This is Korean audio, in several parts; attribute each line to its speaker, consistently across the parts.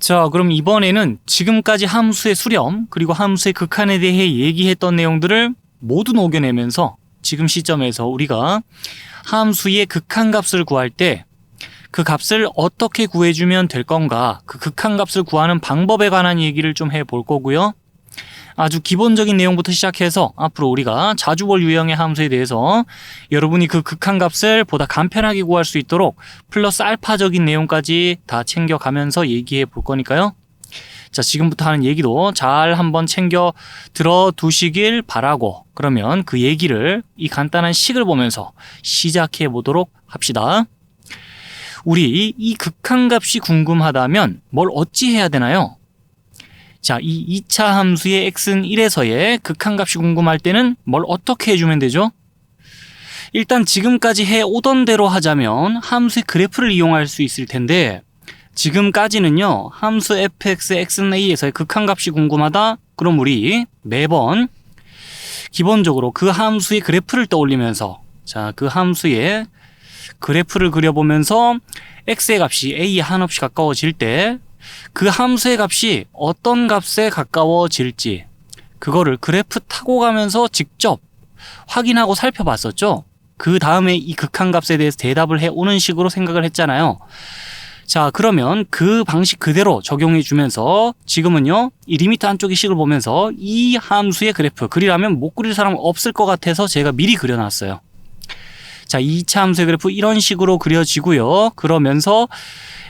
Speaker 1: 자, 그럼 이번에는 지금까지 함수의 수렴 그리고 함수의 극한에 대해 얘기했던 내용들을 모두 녹여내면서 지금 시점에서 우리가 함수의 극한값을 구할 때 그 값을 어떻게 구해주면 될 건가, 그 극한값을 구하는 방법에 관한 얘기를 좀 해볼 거고요. 아주 기본적인 내용부터 시작해서 앞으로 우리가 자주 볼 유형의 함수에 대해서 여러분이 그 극한값을 보다 간편하게 구할 수 있도록 플러스 알파적인 내용까지 다 챙겨가면서 얘기해 볼 거니까요. 자, 지금부터 하는 얘기도 잘 한번 챙겨 들어두시길 바라고, 그러면 그 얘기를 이 간단한 식을 보면서 시작해 보도록 합시다. 우리 이 극한값이 궁금하다면 뭘 어찌 해야 되나요? 자, 이 2차 함수의 x는 1에서의 극한값이 궁금할 때는 뭘 어떻게 해주면 되죠? 일단 지금까지 해오던 대로 하자면 함수의 그래프를 이용할 수 있을 텐데, 지금까지는요, 함수 fx, x는 a에서의 극한값이 궁금하다? 그럼 우리 매번 기본적으로 그 함수의 그래프를 떠올리면서, 자, 그 함수의 그래프를 그려보면서 x의 값이 a에 한없이 가까워질 때 그 함수의 값이 어떤 값에 가까워질지 그거를 그래프 타고 가면서 직접 확인하고 살펴봤었죠. 그 다음에 이 극한값에 대해서 대답을 해오는 식으로 생각을 했잖아요. 자, 그러면 그 방식 그대로 적용해 주면서 지금은요, 이 리미트 안쪽의 식을 보면서 이 함수의 그래프 그리라면 못 그릴 사람 없을 것 같아서 제가 미리 그려놨어요. 자, 2차 함수의 그래프 이런 식으로 그려지고요. 그러면서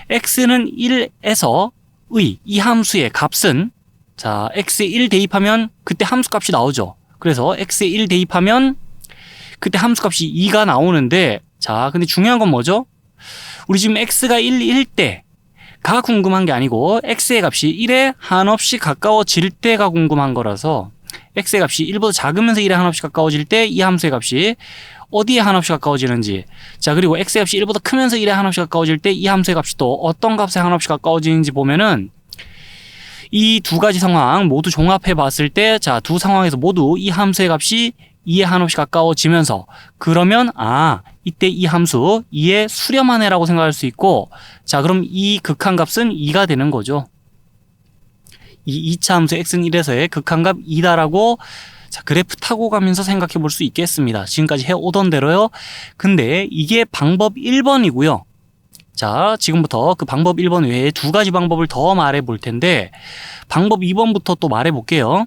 Speaker 1: x는 1에서 이 함수의 값은, 자, x에 1 대입하면 그때 함수 값이 나오죠. 그래서 x에 1 대입하면 그때 함수 값이 2가 나오는데, 자, 근데 중요한 건 뭐죠? 우리 지금 x가 1일 때가 궁금한 게 아니고 x의 값이 1에 한없이 가까워질 때가 궁금한 거라서, x의 값이 1보다 작으면서 1에 한없이 가까워질 때 이 함수의 값이 어디에 한없이 가까워지는지, 자, 그리고 x의 값이 1보다 크면서 1에 한없이 가까워질 때 이 함수의 값이 또 어떤 값에 한없이 가까워지는지 보면은 이 두 가지 상황 모두 종합해 봤을 때, 자, 두 상황에서 모두 이 함수의 값이 2에 한없이 가까워지면서, 그러면 이때 이 함수 2의 수렴하네라고 생각할 수 있고, 자, 그럼 이 극한값은 2가 되는 거죠. 이 2차 함수 x는 1에서의 극한값 2다라고, 자, 그래프 타고 가면서 생각해 볼 수 있겠습니다. 지금까지 해오던 대로요. 근데 이게 방법 1번이고요. 자, 지금부터 그 방법 1번 외에 두 가지 방법을 더 말해 볼 텐데, 방법 2번부터 또 말해 볼게요.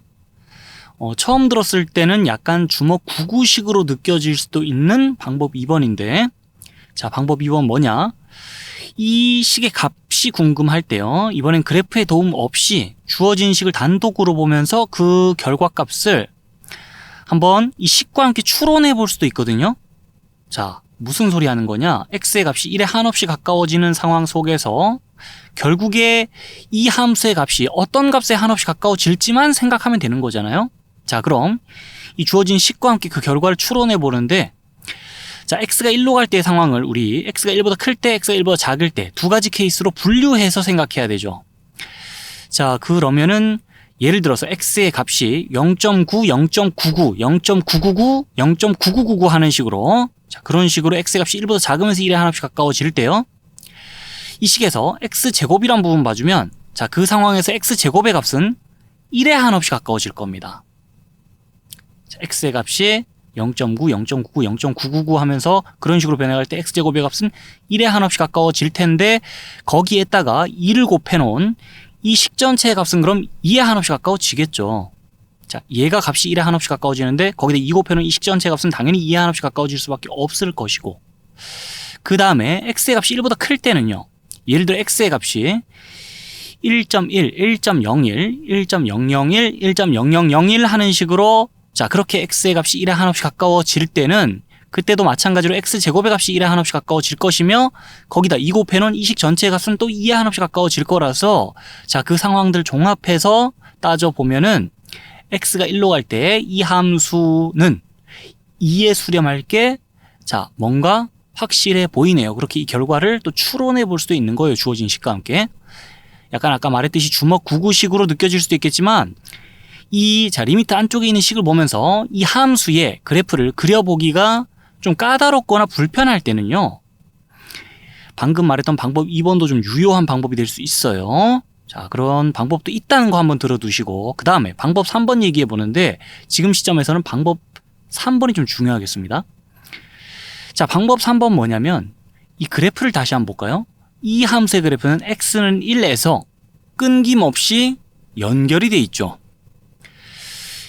Speaker 1: 처음 들었을 때는 약간 주먹 99식으로 느껴질 수도 있는 방법 2번인데, 자, 방법 2번 뭐냐? 이 식의 값이 궁금할 때요, 이번엔 그래프의 도움 없이 주어진 식을 단독으로 보면서 그 결과값을 한번 이 식과 함께 추론해 볼 수도 있거든요. 자, 무슨 소리 하는 거냐? x의 값이 1에 한없이 가까워지는 상황 속에서 결국에 이 함수의 값이 어떤 값에 한없이 가까워질지만 생각하면 되는 거잖아요. 자, 그럼 이 주어진 식과 함께 그 결과를 추론해 보는데, 자, x가 1로 갈 때의 상황을 우리 x가 1보다 클 때, x가 1보다 작을 때 두 가지 케이스로 분류해서 생각해야 되죠. 자, 그러면은 예를 들어서 x의 값이 0.9, 0.99, 0.999, 0.9999 하는 식으로, 자, 그런 식으로 x의 값이 1보다 작으면서 1에 한없이 가까워질 때요, 이 식에서 x제곱이란 부분 봐주면, 자, 그 상황에서 x제곱의 값은 1에 한없이 가까워질 겁니다. 자, x의 값이 0.9, 0.99, 0.999 하면서 그런 식으로 변해갈 때 x제곱의 값은 1에 한없이 가까워질 텐데, 거기에다가 2를 곱해놓은 이 식 전체의 값은 그럼 2에 한없이 가까워지겠죠. 자, 얘가 값이 1에 한없이 가까워지는데 거기다 2 곱해놓은 이 식 전체의 값은 당연히 2에 한없이 가까워질 수밖에 없을 것이고, 그 다음에 x의 값이 1보다 클 때는요, 예를 들어 x의 값이 1.1, 1.01, 1.001, 1.0001 하는 식으로, 자, 그렇게 x의 값이 1에 한없이 가까워질 때는 그때도 마찬가지로 x제곱의 값이 1에 한없이 가까워질 것이며, 거기다 2 곱해놓은 이 식 전체의 값은 또 2에 한없이 가까워질 거라서, 자, 그 상황들 종합해서 따져보면은 x가 1로 갈 때 이 함수는 2에 수렴할 게, 자, 뭔가 확실해 보이네요. 그렇게 이 결과를 또 추론해 볼 수도 있는 거예요. 주어진 식과 함께. 약간 아까 말했듯이 주먹 99식으로 느껴질 수도 있겠지만, 자, 리미트 안쪽에 있는 식을 보면서 이 함수의 그래프를 그려보기가 좀 까다롭거나 불편할 때는요, 방금 말했던 방법 2번도 좀 유효한 방법이 될 수 있어요. 자, 그런 방법도 있다는 거 한번 들어두시고 그 다음에 방법 3번 얘기해 보는데 지금 시점에서는 방법 3번이 좀 중요하겠습니다. 자, 방법 3번 뭐냐면 이 그래프를 다시 한번 볼까요? 이 함수의 그래프는 x는 1에서 끊김없이 연결이 돼 있죠.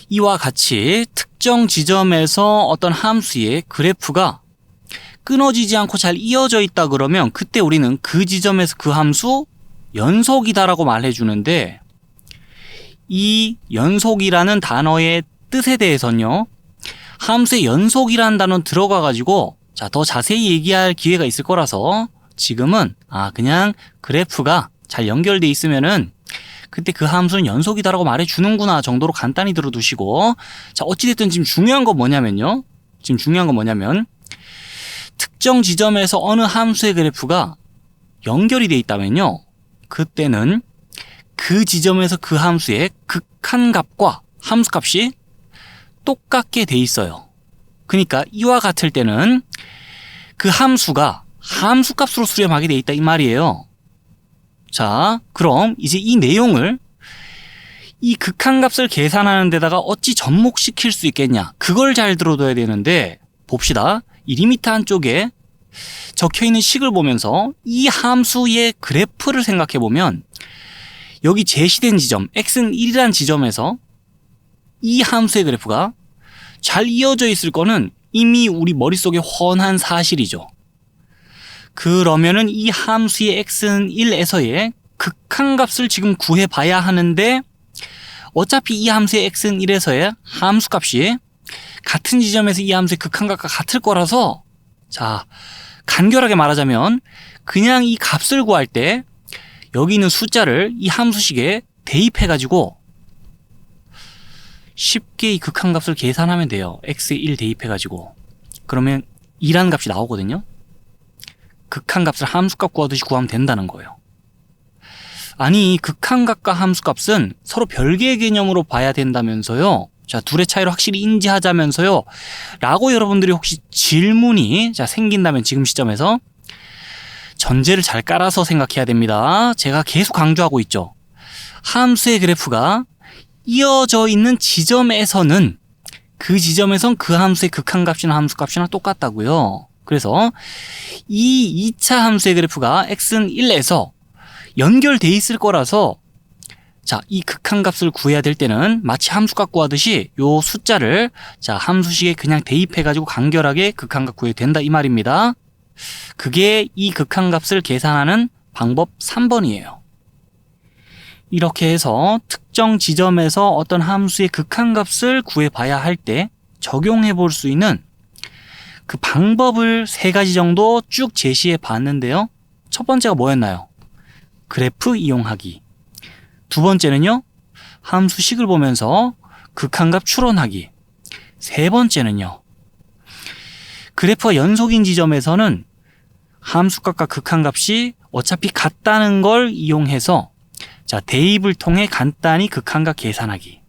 Speaker 1: 이와 같이 특정 지점에서 어떤 함수의 그래프가 끊어지지 않고 잘 이어져 있다 그러면 그때 우리는 그 지점에서 그 함수 연속이다라고 말해주는데 이 연속이라는 단어의 뜻에 대해서는요. 함수의 연속이라는 단어는 들어가가지고 자, 더 자세히 얘기할 기회가 있을 거라서 지금은 그냥 그래프가 잘 연결돼 있으면은 그때 그 함수는 연속이다라고 말해주는구나 정도로 간단히 들어두시고 자, 어찌됐든 지금 중요한 건 뭐냐면요. 특정 지점에서 어느 함수의 그래프가 연결이 돼 있다면요. 그때는 그 지점에서 그 함수의 극한값과 함수값이 똑같게 돼 있어요. 그러니까 이와 같을 때는 그 함수가 함수값으로 수렴하게 돼 있다 이 말이에요. 자, 그럼 이제 이 내용을 이 극한값을 계산하는 데다가 어찌 접목시킬 수 있겠냐 그걸 잘 들어둬야 되는데 봅시다. 이 리미트 한쪽에 적혀있는 식을 보면서 이 함수의 그래프를 생각해보면 여기 제시된 지점 x는 1이라는 지점에서 이 함수의 그래프가 잘 이어져 있을 거는 이미 우리 머릿속에 훤한 사실이죠. 그러면은 이 함수의 x는 1에서의 극한값을 지금 구해봐야 하는데 어차피 이 함수의 x는 1에서의 함수값이 같은 지점에서 이 함수의 극한값과 같을 거라서 자, 간결하게 말하자면 그냥 이 값을 구할 때 여기 있는 숫자를 이 함수식에 대입해가지고 쉽게 이 극한값을 계산하면 돼요. x에 1 대입해가지고 그러면 2라는 값이 나오거든요. 극한값을 함수값 구하듯이 구하면 된다는 거예요. 아니 극한값과 함수값은 서로 별개의 개념으로 봐야 된다면서요. 자, 둘의 차이를 확실히 인지하자면서요 라고 여러분들이 혹시 질문이 생긴다면 지금 시점에서 전제를 잘 깔아서 생각해야 됩니다. 제가 계속 강조하고 있죠. 함수의 그래프가 이어져 있는 지점에서는 그 지점에선 그 함수의 극한값이나 함수값이나 똑같다고요. 그래서 이 2차 함수의 그래프가 x는 1에서 연결돼 있을 거라서 자, 이 극한값을 구해야 될 때는 마치 함수값 구하듯이 요 숫자를 자, 함수식에 그냥 대입해가지고 간결하게 극한값 구해도 된다 이 말입니다. 그게 이 극한값을 계산하는 방법 3번이에요. 이렇게 해서 특정 지점에서 어떤 함수의 극한값을 구해봐야 할 때 적용해 볼 수 있는 그 방법을 3가지 정도 쭉 제시해 봤는데요. 첫 번째가 뭐였나요? 그래프 이용하기. 두 번째는요, 함수식을 보면서 극한값 추론하기. 세 번째는요, 그래프가 연속인 지점에서는 함수값과 극한값이 어차피 같다는 걸 이용해서 자, 대입을 통해 간단히 극한값 계산하기.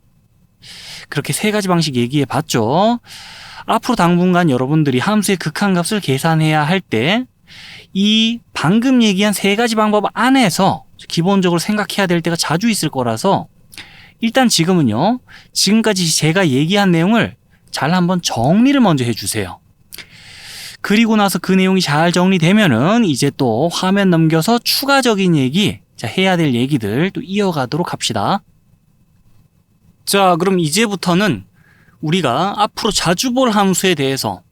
Speaker 1: 그렇게 3가지 방식 얘기해 봤죠. 앞으로 당분간 여러분들이 함수의 극한값을 계산해야 할 때 이 방금 얘기한 3가지 방법 안에서 기본적으로 생각해야 될 때가 자주 있을 거라서 일단 지금은요, 지금까지 제가 얘기한 내용을 잘 한번 정리를 먼저 해주세요. 그리고 나서 그 내용이 잘 정리되면은 이제 또 화면 넘겨서 추가적인 얘기, 자, 해야 될 얘기들 또 이어가도록 합시다. 자, 그럼 이제부터는 우리가 앞으로 자주 볼 함수에 대해서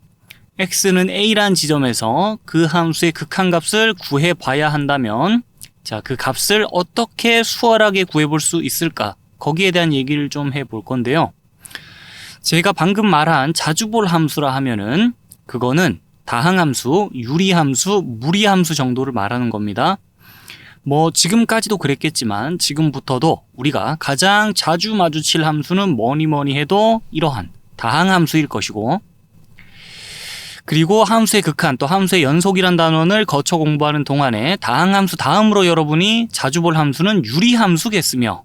Speaker 1: x는 a라는 지점에서 그 함수의 극한값을 구해봐야 한다면 자, 그 값을 어떻게 수월하게 구해볼 수 있을까? 거기에 대한 얘기를 좀 해볼 건데요. 제가 방금 말한 자주 볼 함수라 하면은 그거는 다항함수, 유리함수, 무리함수 정도를 말하는 겁니다. 뭐 지금까지도 그랬겠지만 지금부터도 우리가 가장 자주 마주칠 함수는 뭐니 해도 이러한 다항함수일 것이고 그리고 함수의 극한 또 함수의 연속이란 단원을 거쳐 공부하는 동안에 다항함수 다음으로 여러분이 자주 볼 함수는 유리함수겠으며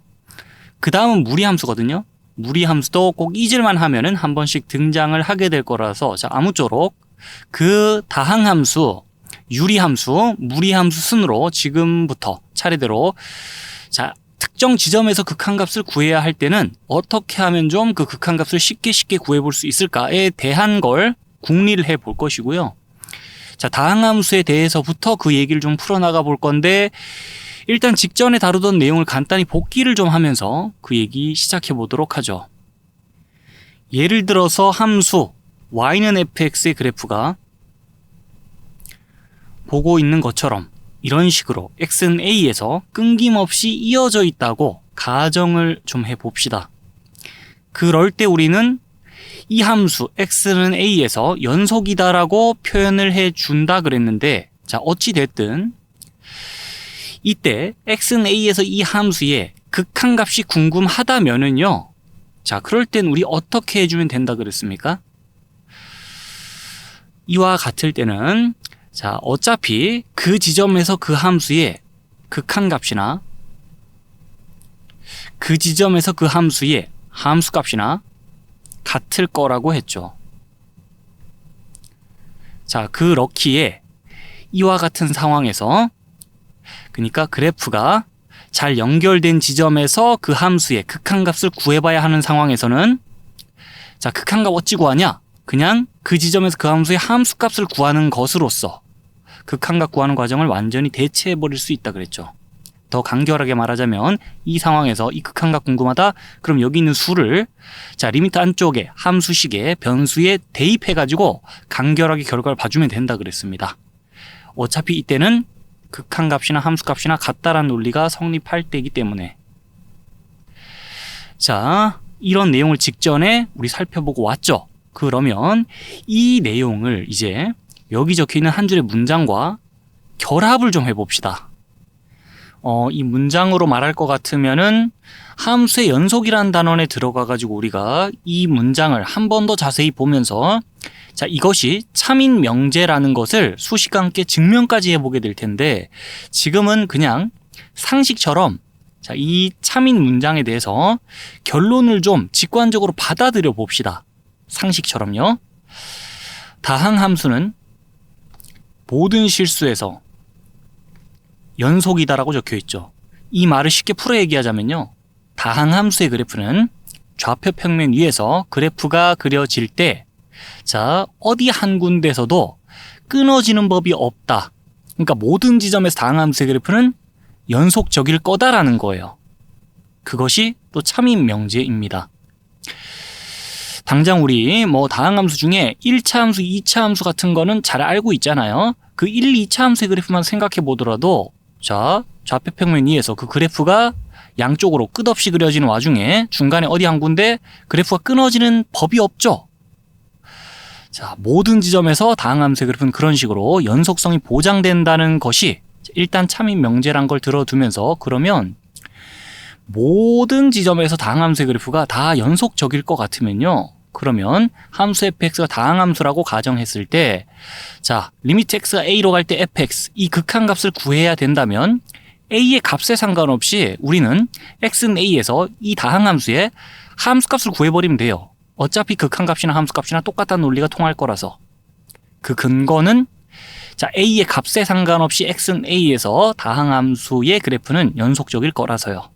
Speaker 1: 그 다음은 무리함수거든요. 무리함수도 꼭 잊을만 하면은 한 번씩 등장을 하게 될 거라서 자, 아무쪼록 그 다항함수, 유리함수, 무리함수 순으로 지금부터 차례대로 자, 특정 지점에서 극한값을 구해야 할 때는 어떻게 하면 좀 그 극한값을 쉽게 구해볼 수 있을까에 대한 걸 궁리를 해볼 것이고요. 자, 다항함수에 대해서부터 그 얘기를 좀 풀어나가 볼 건데 일단 직전에 다루던 내용을 간단히 복기를 좀 하면서 그 얘기 시작해 보도록 하죠. 예를 들어서 함수 y는 fx의 그래프가 보고 있는 것처럼 이런 식으로 x는 a에서 끊김없이 이어져 있다고 가정을 좀 해봅시다. 그럴 때 우리는 이 함수 x는 a에서 연속이다라고 표현을 해준다 그랬는데, 자, 어찌됐든 이때 x는 a에서 이 함수의 극한값이 궁금하다면은요, 자, 그럴 땐 우리 어떻게 해주면 된다 그랬습니까? 이와 같을 때는 자, 어차피 그 지점에서 그 함수의 극한값이나 그 지점에서 그 함수의 함수값이나 같을 거라고 했죠. 자, 그렇기에 이와 같은 상황에서 그러니까 그래프가 잘 연결된 지점에서 그 함수의 극한값을 구해봐야 하는 상황에서는 자, 극한값 어찌 구하냐? 그냥 그 지점에서 그 함수의 함수값을 구하는 것으로서 극한값 구하는 과정을 완전히 대체해버릴 수 있다 그랬죠. 더 간결하게 말하자면 이 상황에서 이 극한값 궁금하다? 그럼 여기 있는 수를 자, 리미트 안쪽에 함수식에 변수에 대입해가지고 간결하게 결과를 봐주면 된다 그랬습니다. 어차피 이때는 극한값이나 함수값이나 같다라는 논리가 성립할 때이기 때문에 자, 이런 내용을 직전에 우리 살펴보고 왔죠. 그러면 이 내용을 이제 여기 적혀있는 한 줄의 문장과 결합을 좀 해봅시다. 이 문장으로 말할 것 같으면은 함수의 연속이라는 단원에 들어가가지고 우리가 이 문장을 한 번 더 자세히 보면서 자, 이것이 참인 명제라는 것을 수식과 함께 증명까지 해보게 될 텐데 지금은 그냥 상식처럼 자, 이 참인 문장에 대해서 결론을 좀 직관적으로 받아들여 봅시다. 상식처럼요. 다항함수는 모든 실수에서 연속이다라고 적혀있죠. 이 말을 쉽게 풀어 얘기하자면요. 다항함수의 그래프는 좌표 평면 위에서 그래프가 그려질 때 자, 어디 한 군데서도 끊어지는 법이 없다. 그러니까 모든 지점에서 다항함수의 그래프는 연속적일 거다라는 거예요. 그것이 또 참인 명제입니다. 당장 우리 다항함수 중에 1차 함수, 2차 함수 같은 거는 잘 알고 있잖아요. 그 1, 2차 함수의 그래프만 생각해 보더라도 자, 좌표 평면 위에서 그 그래프가 양쪽으로 끝없이 그려지는 와중에 중간에 어디 한 군데 그래프가 끊어지는 법이 없죠. 자, 모든 지점에서 다항함수의 그래프는 그런 식으로 연속성이 보장된다는 것이 일단 참인 명제란 걸 들어두면서 그러면 모든 지점에서 다항함수의 그래프가 다 연속적일 것 같으면요. 그러면 함수 fx가 다항함수라고 가정했을 때 자, 리미트 x가 a로 갈 때 fx 이 극한값을 구해야 된다면 a의 값에 상관없이 우리는 x는 a에서 이 다항함수의 함수값을 구해버리면 돼요. 어차피 극한값이나 함수값이나 똑같다는 논리가 통할 거라서 그 근거는 자, a의 값에 상관없이 x는 a에서 다항함수의 그래프는 연속적일 거라서요.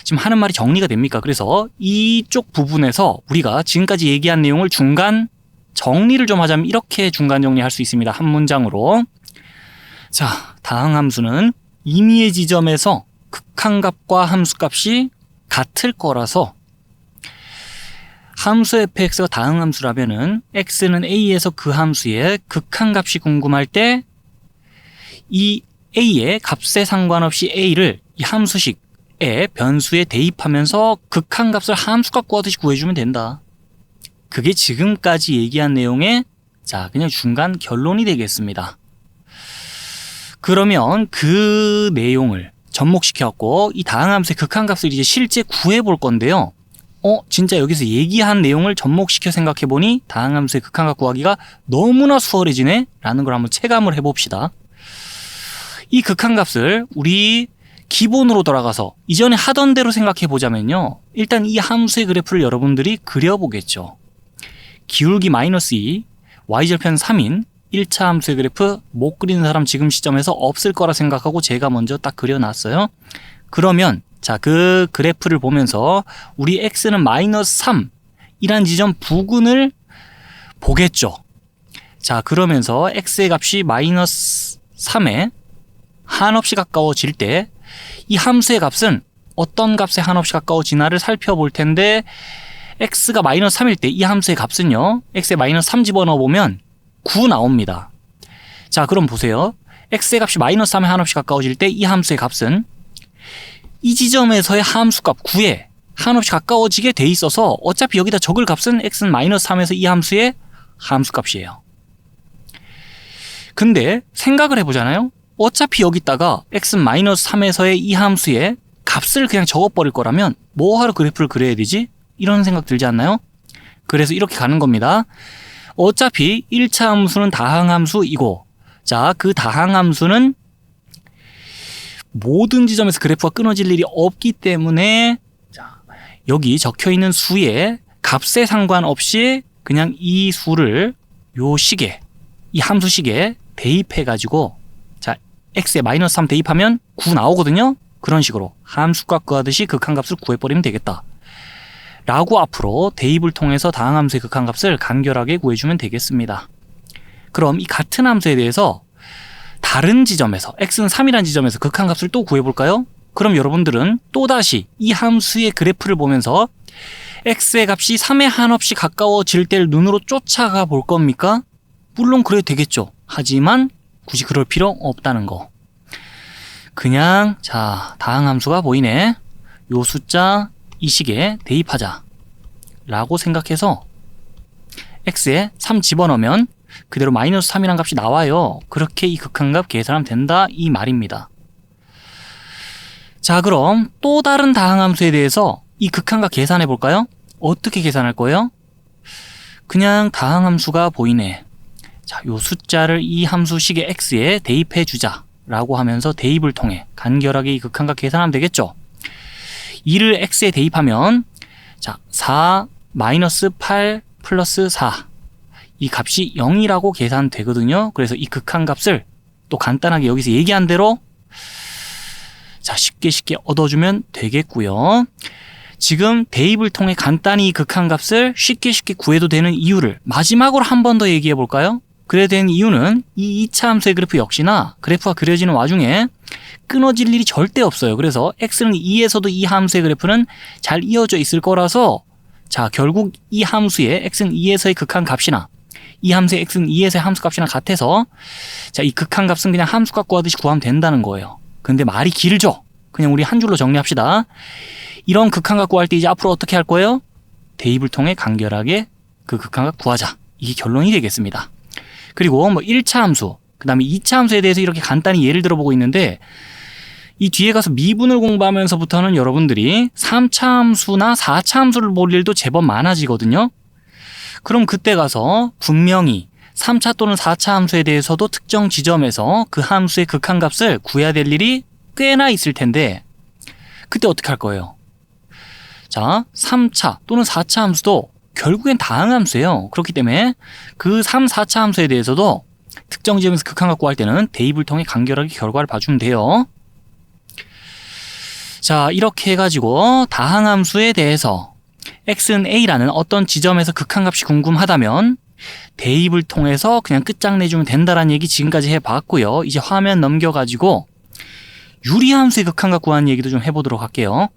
Speaker 1: 지금 하는 말이 정리가 됩니까? 그래서 이쪽 부분에서 우리가 지금까지 얘기한 내용을 중간 정리를 좀 하자면 이렇게 중간 정리할 수 있습니다. 한 문장으로. 자, 다항함수는 임의의 지점에서 극한값과 함수값이 같을 거라서 함수 fx가 다항함수라면은 x는 a에서 그 함수의 극한값이 궁금할 때 이 a의 값에 상관없이 a를 이 함수식의 변수에 대입하면서 극한값을 함수값 구하듯이 구해주면 된다. 그게 지금까지 얘기한 내용의 자, 그냥 중간 결론이 되겠습니다. 그러면 그 내용을 접목시켜갖고 이 다항함수의 극한값을 이제 실제 구해볼 건데요. 진짜 여기서 얘기한 내용을 접목시켜 생각해보니 다항함수의 극한값 구하기가 너무나 수월해지네? 라는 걸 한번 체감을 해봅시다. 이 극한값을 우리 기본으로 돌아가서 이전에 하던 대로 생각해보자면요. 일단 이 함수의 그래프를 여러분들이 그려보겠죠. 기울기 -2, y절편 3인 1차 함수의 그래프 못 그리는 사람 지금 시점에서 없을 거라 생각하고 제가 먼저 딱 그려놨어요. 그러면 자, 그 그래프를 보면서 우리 x는 마이너스 3이란 지점 부근을 보겠죠. 자, 그러면서 x의 값이 마이너스 3에 한없이 가까워질 때 이 함수의 값은 어떤 값에 한없이 가까워지나를 살펴볼 텐데, x가 마이너스 3일 때 이 함수의 값은요, x에 마이너스 3 집어넣어 보면 9 나옵니다. 자, 그럼 보세요. x의 값이 마이너스 3에 한없이 가까워질 때 이 함수의 값은 이 지점에서의 함수값 9에 한없이 가까워지게 돼 있어서 어차피 여기다 적을 값은 x는 마이너스 3에서 이 함수의 함수값이에요. 근데 생각을 해보잖아요. 어차피 여기다가 x는 마이너스 3에서의 이 함수의 값을 그냥 적어버릴 거라면 뭐하러 그래프를 그려야 되지? 이런 생각 들지 않나요? 그래서 이렇게 가는 겁니다. 어차피 1차 함수는 다항함수이고, 자, 그 다항함수는 모든 지점에서 그래프가 끊어질 일이 없기 때문에, 자, 여기 적혀있는 수의 값에 상관없이 그냥 이 수를 요 식에, 이 함수 식에 대입해가지고, 자, x에 마이너스 3 대입하면 9 나오거든요. 그런 식으로 함수값 구하듯이 극한값을 구해버리면 되겠다 라고 앞으로 대입을 통해서 다항함수의 극한값을 간결하게 구해주면 되겠습니다. 그럼 이 같은 함수에 대해서 다른 지점에서 x는 3이라는 지점에서 극한값을 또 구해볼까요? 그럼 여러분들은 또다시 이 함수의 그래프를 보면서 x의 값이 3에 한없이 가까워질 때를 눈으로 쫓아가 볼 겁니까? 물론 그래도 되겠죠. 하지만 굳이 그럴 필요 없다는 거. 그냥 자, 다항함수가 보이네. 요 숫자 이 식에 대입하자 라고 생각해서 x에 3 집어넣으면 그대로 마이너스 3이란 값이 나와요. 그렇게 이 극한값 계산하면 된다 이 말입니다. 자, 그럼 또 다른 다항함수에 대해서 이 극한값 계산해 볼까요? 어떻게 계산할 거예요? 그냥 다항함수가 보이네. 자, 요 숫자를 이 함수식의 x에 대입해 주자 라고 하면서 대입을 통해 간결하게 이 극한값 계산하면 되겠죠. 2를 x에 대입하면 자, 4 마이너스 8 플러스 4 이 값이 0이라고 계산되거든요. 그래서 이 극한값을 또 간단하게 여기서 얘기한 대로 자, 쉽게 얻어주면 되겠고요. 지금 대입을 통해 간단히 이 극한값을 쉽게 구해도 되는 이유를 마지막으로 한 번 더 얘기해 볼까요? 그래야 되는 이유는 이 2차 함수의 그래프 역시나 그래프가 그려지는 와중에 끊어질 일이 절대 없어요. 그래서 x는 2에서도 이 함수의 그래프는 잘 이어져 있을 거라서, 자, 결국 이 함수의 x는 2에서의 극한값이나 이 함수의 x는 2에서의 함수값이나 같아서, 자, 이 극한값은 그냥 함수값 구하듯이 구하면 된다는 거예요. 근데 말이 길죠? 그냥 우리 한 줄로 정리합시다. 이런 극한값 구할 때 이제 앞으로 어떻게 할 거예요? 대입을 통해 간결하게 그 극한값 구하자. 이게 결론이 되겠습니다. 그리고 뭐 1차 함수, 그 다음에 2차 함수에 대해서 이렇게 간단히 예를 들어보고 있는데, 이 뒤에 가서 미분을 공부하면서부터는 여러분들이 3차 함수나 4차 함수를 볼 일도 제법 많아지거든요. 그럼 그때 가서 분명히 3차 또는 4차 함수에 대해서도 특정 지점에서 그 함수의 극한값을 구해야 될 일이 꽤나 있을 텐데, 그때 어떻게 할 거예요? 자, 3차 또는 4차 함수도 결국엔 다항함수예요. 그렇기 때문에 그 3, 4차 함수에 대해서도 특정 지점에서 극한값 구할 때는 대입을 통해 간결하게 결과를 봐주면 돼요. 자, 이렇게 해가지고 다항함수에 대해서 x는 a라는 어떤 지점에서 극한값이 궁금하다면 대입을 통해서 그냥 끝장내주면 된다라는 얘기 지금까지 해봤고요. 이제 화면 넘겨가지고 유리함수의 극한값 구하는 얘기도 좀 해보도록 할게요.